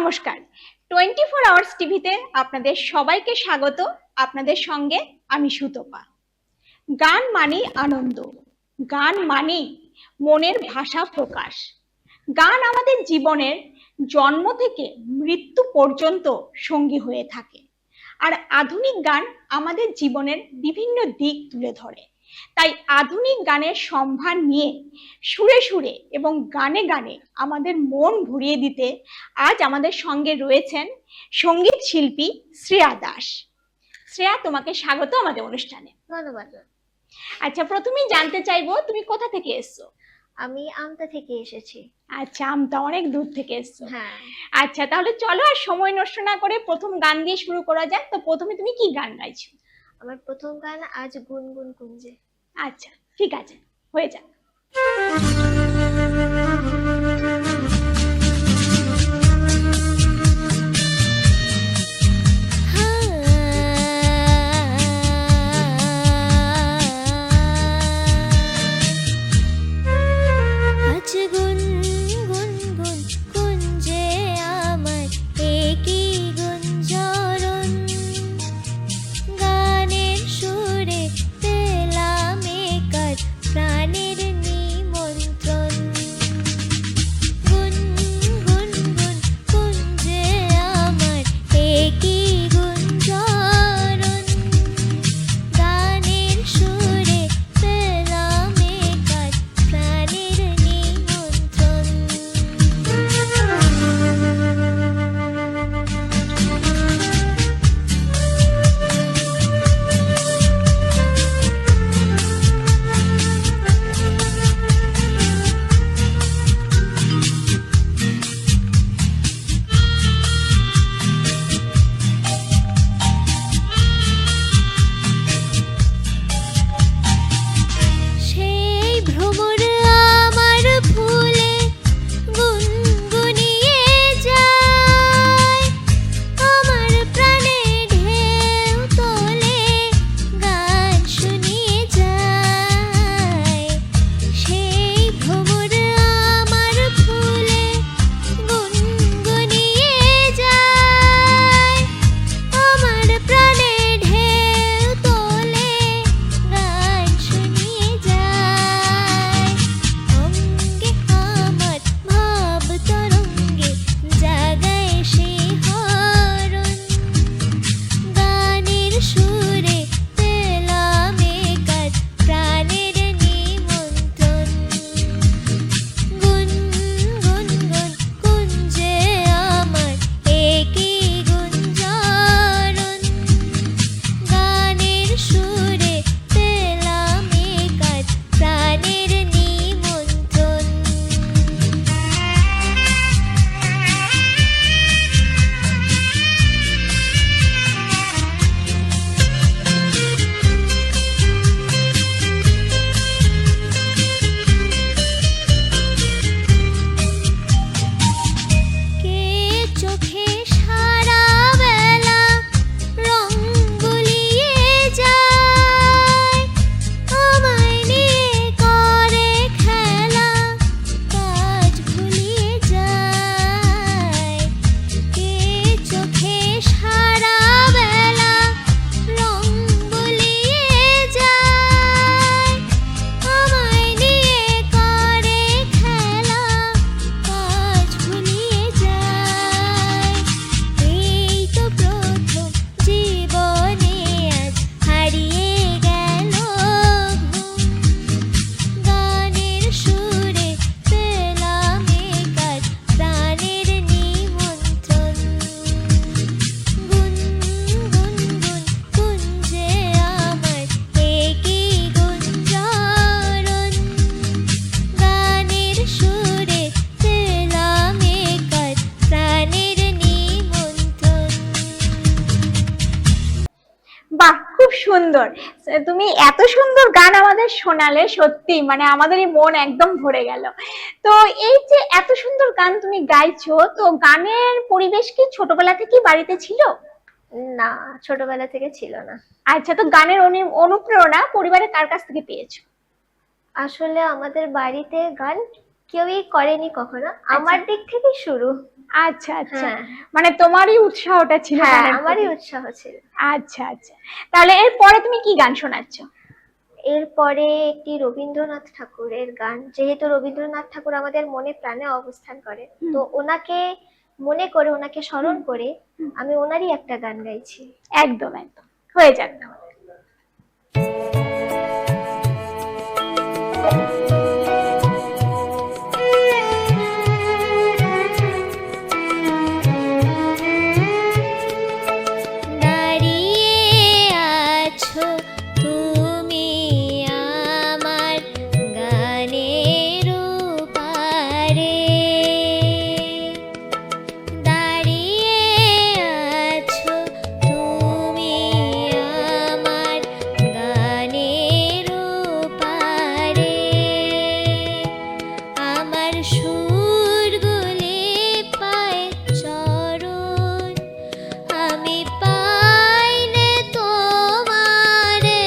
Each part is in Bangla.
নমস্কার, 24 আওয়ার্স টিভিতে আপনাদের সবাইকে স্বাগত। আপনাদের সঙ্গে আমি সুতপা। গান মানেই আনন্দ, গান মানেই মনের ভাষা প্রকাশ। গান আমাদের জীবনের জন্ম থেকে মৃত্যু পর্যন্ত সঙ্গী হয়ে থাকে। আর আধুনিক গান আমাদের জীবনের বিভিন্ন দিক তুলে ধরে। তাই আধুনিক গানের সম্ভার নিয়ে সুরে সুরে এবং গানে গানে আমাদের মন ভরিয়ে দিতে আজ আমাদের সঙ্গে রয়েছেন সঙ্গীত শিল্পী শ্রেয়া দাস। শ্রেয়া, তোমাকে স্বাগত আমাদের অনুষ্ঠানে। ধন্যবাদ। আচ্ছা, প্রথমেই জানতে চাইবো তুমি কোথা থেকে এসছো? আমি আমতা থেকে এসেছি। আচ্ছা, আমতা অনেক দূর থেকে এসছো। হ্যাঁ। আচ্ছা, তাহলে চলো আর সময় নষ্ট না করে প্রথম গান দিয়ে শুরু করা যাক। তো প্রথমে তুমি কি গান গাইছো? আমার প্রথম গান আজ গুনগুন কুঞ্জে। আচ্ছা, ঠিক আছে, হয়ে যাক। বাহ, খুব সুন্দর। তুমি এত সুন্দর গান আমাদের শোনালে, সত্যি মানে আমাদেরই মন একদম ভরে গেল। তো এই যে এত সুন্দর গান তুমি গাইছো, তো গানের পরিবেশ কি ছোটবেলা থেকে বাড়িতে ছিল? না, ছোটবেলা থেকে ছিল না। আচ্ছা, তো গানের অনুপ্রেরণা পরিবারে কার কাছ থেকে পেয়েছো? আসলে আমাদের বাড়িতে গান কেউই করেনি কখনো, আমার দিক থেকে শুরু। আচ্ছা আচ্ছা, হ্যাঁ মানে তোমারই উৎসাহটা ছিল হ্যাঁ, গানের আমারই প্রতি। উৎসাহ ছিল। আচ্ছা আচ্ছা, তাহলে এরপরে তুমি কি গান শোনাচ্ছ? এরপরে একটি রবীন্দ্রনাথ ঠাকুরের গান, যেহেতু রবীন্দ্রনাথ ঠাকুর আমাদের মনে প্রাণে অবস্থান করে, হুম, তো ওনাকে মনে করে, ওনাকে স্মরণ হুম, করে হুম। আমি ওনারই একটা গান গাইছি। একদম একদম, হয়ে যাক তাহলে। দাঁড়িয়ে আছো তুমি আমার গানের পারে, দাঁড়িয়ে আছো তুমি আমার গানের পারে, আমার সুরগুলি পায় চরণ, আমি পাইনে তোমারে,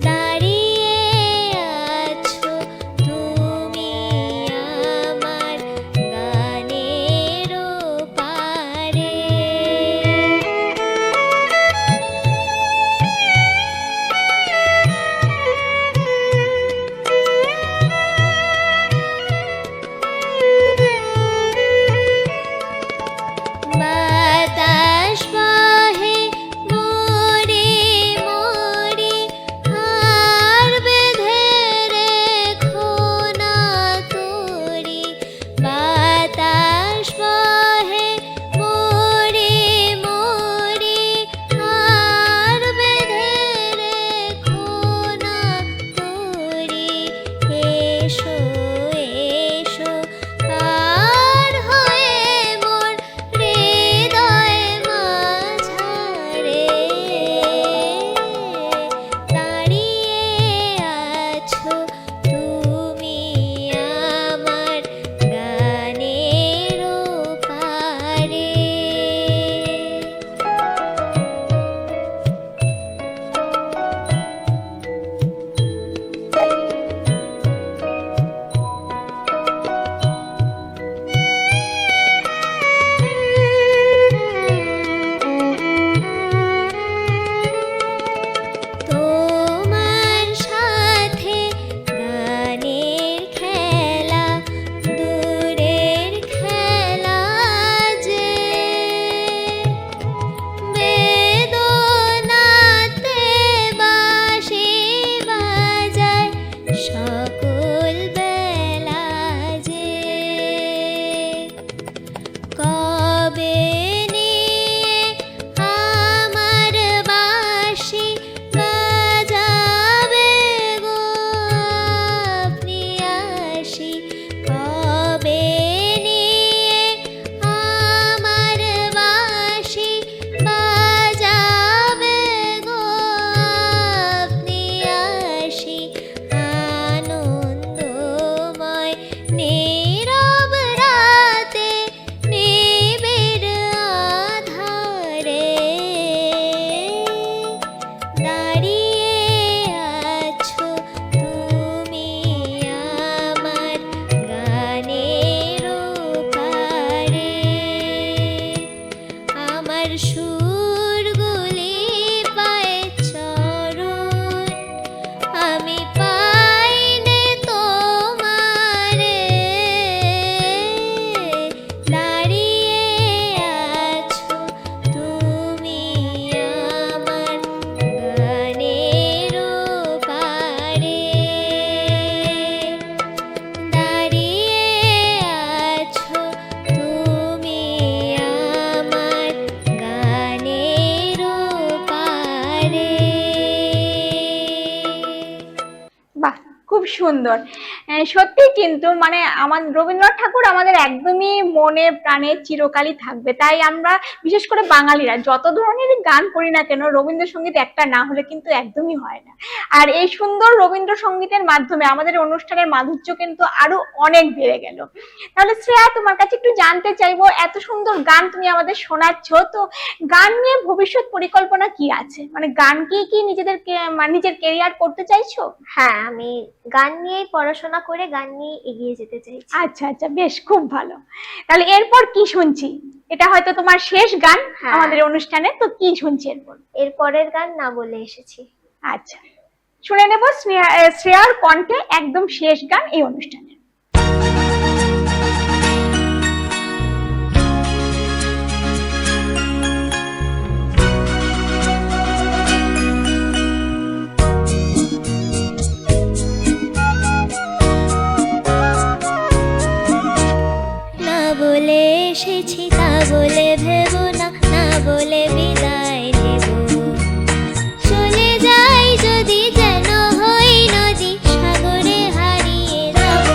দাঁড়িয়ে আছো তুমি আমার গানের পারে। বাতাস বহে মোরে মোরে, হার বেঁধে রেখো না তোরে, বাতাস বহে মোরে মোরে, হার বেঁধে রেখো না তোরে, এসো এসো পার হয়ে মোর হৃদয় মাঝারে, দাঁড়িয়ে আছো তুমি আমার গানের পারে। তোমার সাথে গানের খেলা দূরের খেলা যে, বেদনাতে বাঁশি বাজায় সকল বেলা যে, কবে নিয়ে আমার বাঁশি বাজাবে গো আপনি আসি, কবে নিয়ে আমার বাঁশি বাজাবে গো আপনি আসি, আনন্দময় নীরব রাতে নিবিড় আধারে, দাঁড়িয়ে আছো তুমি আমার গানের পারে, আমার সুরগুলি পায় চরণ, আমি পাইনে তোমারে, দাঁড়িয়ে আছো তুমি আমার গানের পারে, দাঁড়িয়ে আছো তুমি আমার গানের পারে। বাহ, খুব সুন্দর। সত্যি কিন্তু মানে আমার রবীন্দ্রনাথ ঠাকুর আমাদের একদমই মনে প্রাণে চিরকালই থাকবে, তাই আমরা বিশেষ করে বাঙালিরা যত ধরনের গান করি না কেন, রবীন্দ্রসঙ্গীত একটা না হলে কিন্তু একদমই হয় না। আর এই সুন্দর রবীন্দ্রসঙ্গীতের মাধ্যমে আমাদের অনুষ্ঠানের মাধুর্য কিন্তু আরো অনেক বেড়ে গেল। তাহলে শ্রেয়া, তোমার কাছে একটু জানতে চাইবো, এত সুন্দর গান তুমি আমাদের শোনাচ্ছ, তো গান নিয়ে ভবিষ্যৎ পরিকল্পনা কি আছে? মানে গান কি কি নিজেদের মানে নিজের কেরিয়ার করতে চাইছো? হ্যাঁ, আমি গান নিয়েই পড়াশোনা করে গান নিয়ে এগিয়ে যেতে চাইছি। আচ্ছা আচ্ছা, বেশ, খুব ভালো। তাহলে এরপর কি শুনছি? এটা হয়তো তোমার শেষ গান হ্যাঁ। আমাদের অনুষ্ঠানে, তো কি শুনছি এরপর? এর পরের গান না বলে এসেছি। আচ্ছা, শুনে নেব শ্রেয়ার কণ্ঠে একদম শেষ গান এই অনুষ্ঠানে। না বলে এসেছি তা বলে ভেবো না, না বলে বিদায় নেব। চলে যাই যদি যেন হই নদী, সাগরে হারিয়ে যাব।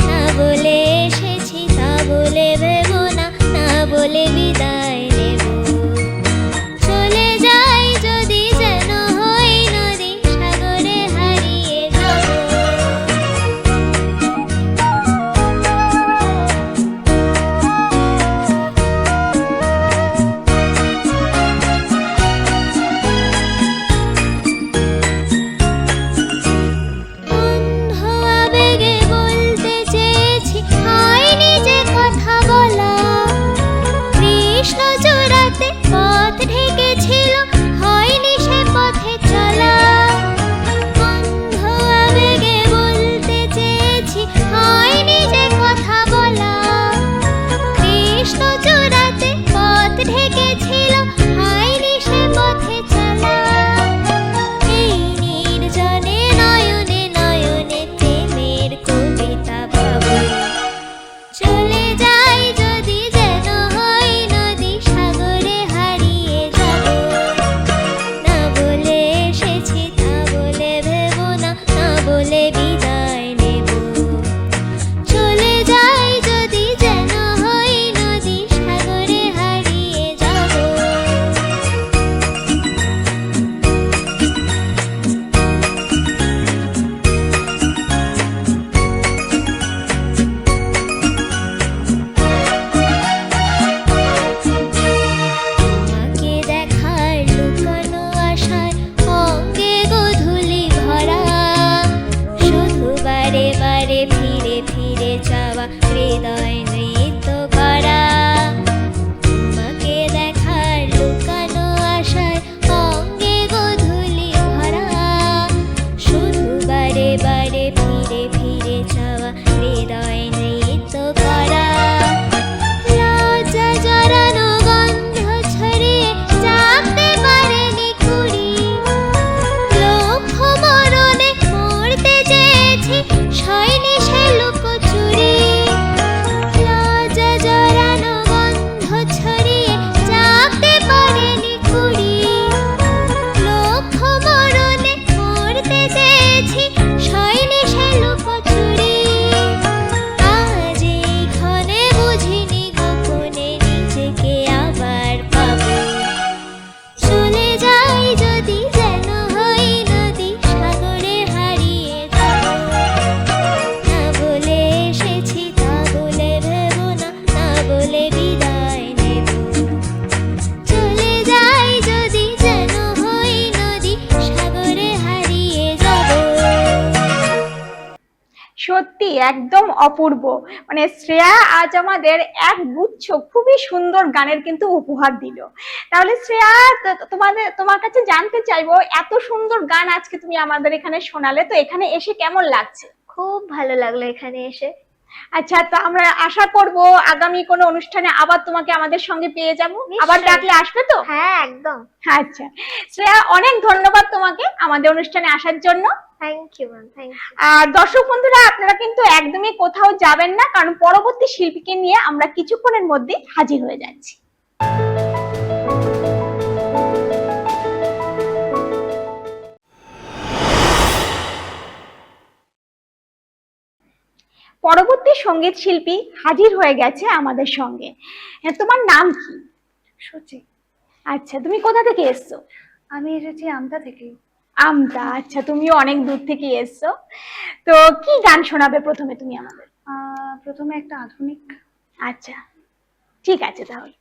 না বলে এসেছি তা বলে ভেবো না, না বলে বিদায় নেব। চলে যাই যদি যেন হই নদী, সাগরে হারিয়ে যাব। অন্ধ আবেগে বলতে চেয়েছি, হয়নি যে কথা বলা। কৃষ্ণ চূড়াতে পথ ঢেকেছিল, হয়নি সে পথে চলা। অন্ধ আবেগে বলতে চেয়েছি, হয়নি যে কথা বলা। কৃষ্ণ চূড়াতে পথ ঢেকেছিল, হয়নি সে পথে চলা। এই নির্জনে নয়নে নয়নে প্রেমের কবিতা ভাবো। চলে যাই যদি যেন হই নদী, সাগরে হারিয়ে যাব। না বলে এসেছি তা বলে ভেবো না, না বলে বিদায় নেব। চলে যাই যদি যেন হই নদী, সাগরে হারিয়ে যাব। তোমাকে দেখার লুকানো আশায় অঙ্গে গোধূলি ভরা। শুধু বারে বারে ফিরে ফিরে যাওয়া, হৃদয় নৃত্য করা। তোমাকে দেখার লুকানো আশায় অঙ্গে গোধূলি ভরা। শুধু বারে বারে ফিরে ফিরে যাওয়া, হৃদয় নৃত্য করা। লজ্জা জড়ানো গন্ধ ছড়িয়ে জাগতে পারেনি কুড়ি। লক্ষ্য মরণে মরতে চেয়েছি, সয়নি সে লুকোচুরি। লজ্জা জড়ানো গন্ধ ছড়িয়ে জাগতে পারেনি কুড়ি। লক্ষ্য মরণে মরতে চেয়েছি, সয়নি সে লুকোচুরি। আজ এই ক্ষণে বুঝিনি গোপনে নিজেকে আবার পাবো। চলে যাই যদি যেন হই নদী, সাগরে হারিয়ে যাব। না বলে এসেছি তা বলে ভেবো না, না বলে বিদায় নেব। চলে যাই যদি যেন হই নদী, সাগরে হারিয়ে যাব। সত্যি একদম অপূর্ব। মানে শ্রেয়া আজ আমাদের এক গুচ্ছ খুবই সুন্দর গানের কিন্তু উপহার দিল। তাহলে শ্রেয়া, তোমার কাছে জানতে চাইবো, এত সুন্দর গান আজকে তুমি আমাদের এখানে শোনালে, তো এখানে এসে কেমন লাগছে? খুব ভালো লাগলো এখানে এসে। আচ্ছা, তো আমরা আশা করব আগামী কোনো অনুষ্ঠানে আবার তোমাকে আমাদের সঙ্গে পেয়ে যাব। আবার নিশ্চয়ই। ডাকলে আসবে তো? হ্যাঁ, একদম। আচ্ছা শ্রেয়া, অনেক ধন্যবাদ তোমাকে আমাদের অনুষ্ঠানে আসার জন্য। Thank you ma'am, thank you. আর দর্শক বন্ধুরা, আপনারা কিন্তু একদমই কোথাও যাবেন না, কারণ পরবর্তী শিল্পীকে নিয়ে আমরা কিছুক্ষণের মধ্যে হাজির হয়ে যাচ্ছি। পরবর্তী সঙ্গীত শিল্পী হাজির হয়ে গেছে আমাদের সঙ্গে। তোমার নাম কি? সুচি। আচ্ছা, তুমি কোথা থেকে এসছো? আমি এসেছি আমতা থেকে। আমতা, আচ্ছা, তুমিও অনেক দূর থেকে এসছো। তো কি গান শোনাবে প্রথমে তুমি আমাদের? প্রথমে একটা আধুনিক। আচ্ছা, ঠিক আছে তাহলে।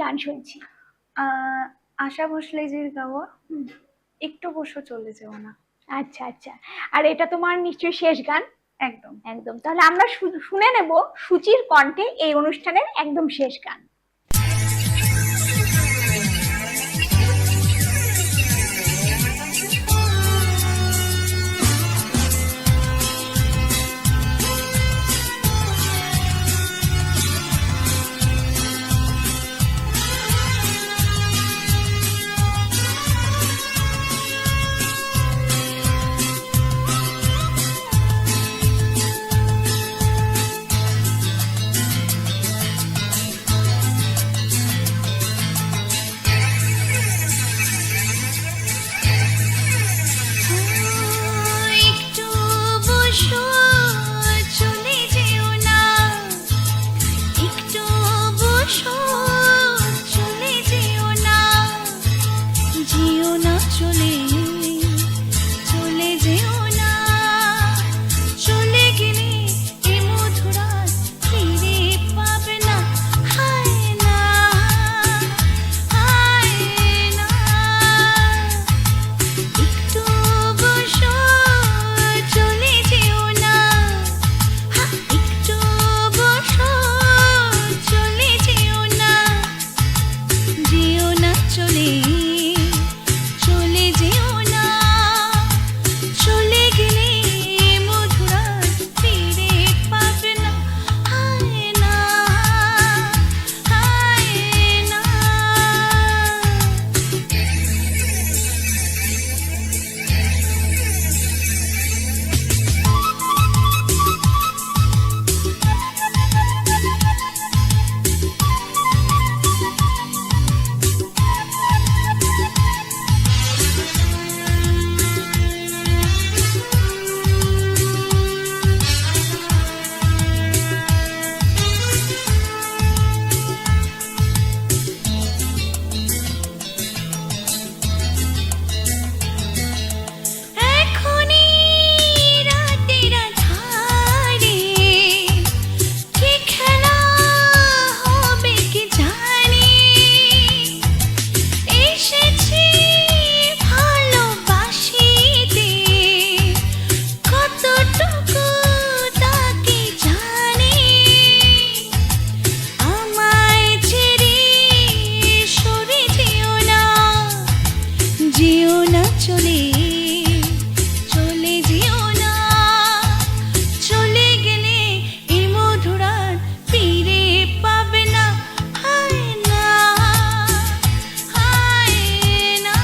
গান শুনছি। আশা ভোসলেজির গাওয়া একটু বসো চলে যেও না। আচ্ছা আচ্ছা, আর এটা তোমার নিশ্চয়ই শেষ গান? একদম। একদম, তাহলে আমরা শুনে নেব সুচির কণ্ঠে এই অনুষ্ঠানের একদম শেষ গান। একটু বসো চলে যেও না, একটু বসো চলে যেও না, যেও না চলে চলে যেও না, চলে গেলে এ মধুরাত ফিরে পাবে না। হায় না হায় না, একটু বসো চলে যেও না, একটু বসো চলে যেও না, যেও না চলে চলে যেও না, চলে গেলে মধুরাত ফিরে পাবে না। হায় না হায় না। এখনি রাতের আঁধারে কি খেলা হবে কি জানি, এসেছি ভালোবাসিতে কতটুকু তাকে জানি, আমায় ছেড়ে সরে যেও না, যেও না চলে চলে যেও না, চলে গেলে এই মধুরাত ফিরে পাবে না। হায় না হায় না।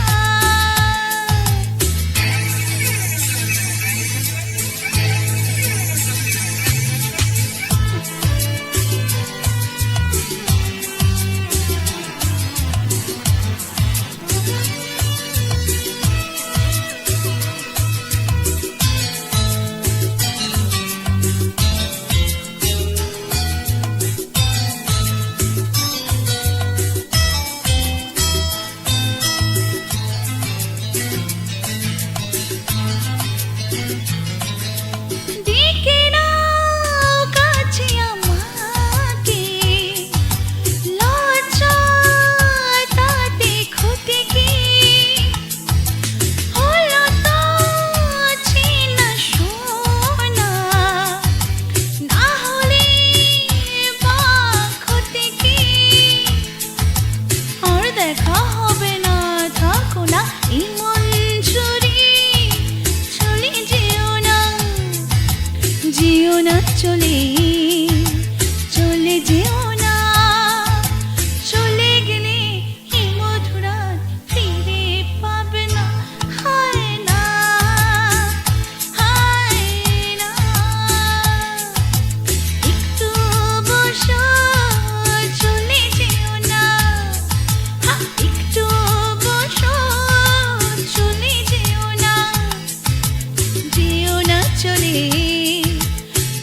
ডেকে নাও কাছে আমাকে, লজ্জা তাতে ক্ষতি কি, হলো তো চেনা শোনা, না হলে বা ক্ষতি কি, আর দেখা হবে না, থাকো না এই মন ছুরি, চলে যেও না, যেও না চলে চলে যেও না, চলে গেলে এই মধুরাত ফিরে পাবে না। হায় না হায় না, একটু বসো চলে যেও না, একটু বসো চলে যেও না, যেও না চলে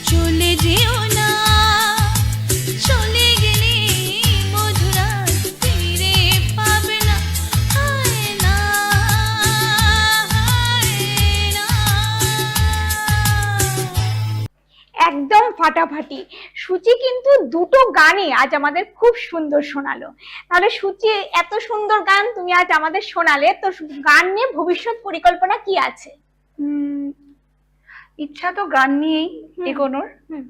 চলে যেও ফাটাফাটি। সুচি কিন্তু দুটো গানই আজ আমাদের খুব সুন্দর শোনালো। তাহলে সুচি, এত সুন্দর গান তুমি আজ আমাদের শোনালে, তো গান নিয়ে ভবিষ্যৎ পরিকল্পনা কি আছে? ইচ্ছা তো গান নিয়েই হুম। এগোনোর। হুম।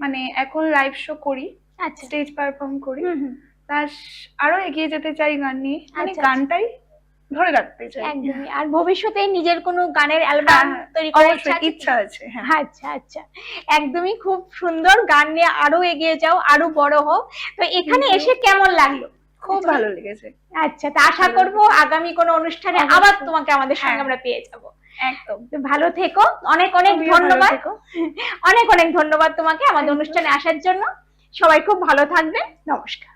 মানে এখন লাইভ শো করি, আচ্ছা। স্টেজ পারফর্ম করি, হুম হুম। প্লাস আরো এগিয়ে যেতে চাই গান নিয়ে, মানে আচ্ছা, গানটাই ধরে রাখতে চাই। একদমই। আর ভবিষ্যতে নিজের কোনো গানের অ্যালবাম হ্যাঁ, তৈরি করার অবশ্যই ইচ্ছা আছে? ইচ্ছা আছে, হ্যাঁ। আচ্ছা আচ্ছা, একদমই খুব সুন্দর। গান নিয়ে আরো এগিয়ে যাও, আরো বড় হও। তো এখানে Thank you. এসে কেমন লাগলো? খুব ভালো লেগেছে। আচ্ছা, তা আশা ভালো করবো আগামী কোনো অনুষ্ঠানে অবশ্যই। আবার তোমাকে আমাদের সঙ্গে হ্যাঁ। আমরা পেয়ে যাবো। একদম। তো ভালো থেকো, অনেক অনেক তুমিও ভালো ধন্যবাদ। থেকো। অনেক অনেক ধন্যবাদ তোমাকে আমাদের Thank you. অনুষ্ঠানে আসার জন্য। সবাই খুব ভালো থাকবেন, নমস্কার।